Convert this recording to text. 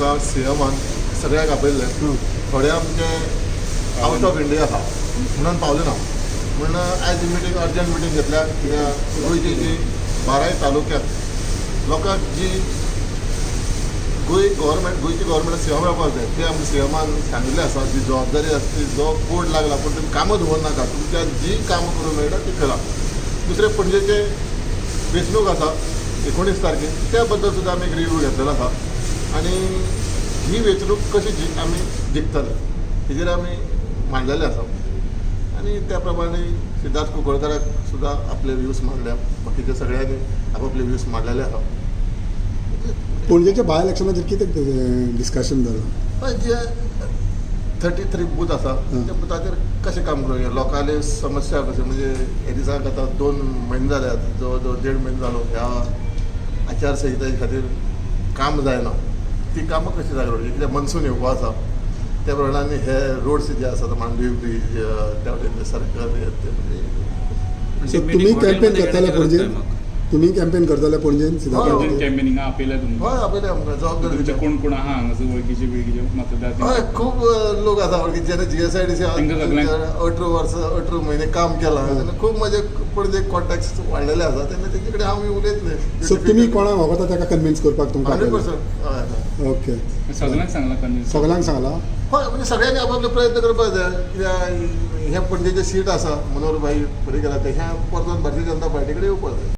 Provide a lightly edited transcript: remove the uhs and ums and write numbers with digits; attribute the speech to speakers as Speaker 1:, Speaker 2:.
Speaker 1: लोकांक सीएमान सगळ्याक आपयल्ले थोडे आमचे आउट ऑफ इंडिया आसा म्हणून पावले ना म्हण आयज मिटींग अर्जंट मिटींग घेतल्या कित्याक गोंयची जी 12 तालुक्यांत लोकांक जी गोंयची गव्हर्मेंट सेवा मेळपाक जाय ते आमच्या सीएमान सांगिल्लें आसा जी जबाबदारी आसा ती जो बोर्ड लागला पूण तुमी कामां दवरनाका तुमच्या जी कामां करूंक मेळटा ती करा. दुसरे पणजेचे वेंचणूक आसा 19 तारखेक त्या बद्दल सुद्दां आमी एक रिव्यू घेतलेलो आसा आनी ही वेंचणूक कशी आमी जिखतले हेजेर आमी मांडलेले आसा आनी त्या प्रमाणे सिद्धार्थ कुंकळकाराक सुद्दां आपले व्ह्यूज मांडल्या बाकीच्या सगळ्यांनी आपापले व्ह्यूज मांडलेले आसा.
Speaker 2: पणजेच्या बाय इलेक्शनाचेर कितें डिस्कशन जालां
Speaker 1: हय जे 33 बूथ आसा त्या बुथाचेर कशें काम करूं लोकांले समस्या कशें म्हणजे हे दिसाक आतां 2 म्हयने जाल्यात जवळ जवळ 1.5 म्हयने जालो ह्या आचारसंहिते खातीर काम जायना ती कामां कशी जाय कित्याक मनसून येवपा आसा त्या प्रमाणे हे रोड्स जे आसात मांडवी ब्रीज त्या वटेन सरकार
Speaker 2: सो तुमी कॅम्पेन करताले पणजेन तुमी कॅम्पेन करताले पणजेन
Speaker 3: पणजेन कॅम्पेनिंगा आपयल्या तुमकां
Speaker 1: हय आपयले आमकां जबाबदारी
Speaker 3: तुमचे कोण कोण आहा हांगासर वळखीचे मतदार
Speaker 1: हय खूब लोक आसा वळखीचे जेणे जीएसआयडीसी 18 वर्सां 18 म्हयने काम केलां तेन्ना खूब म्हजे पणजे कॉन्टॅक्ट्स वाडलेले आसा तेन्ना तेजे कडेन हांव उलयतलें.
Speaker 2: सो तुमी कोणाक वगता ताका कन्विन्स करपाक तुमकां
Speaker 1: 100% हय
Speaker 2: ओके
Speaker 3: सगळ्यांक सांगला कन्विन्स
Speaker 2: सगळ्यांक सांगला
Speaker 1: हय म्हणजे सगळ्यांनी आपापले प्रयत्न करपाक जाय कित्याक हे पणजेचे सीट आसा मनोहर भाई पर्रीकर ते ह्या परतून भारतीय जनता पार्टी कडेन येवपाक जाय.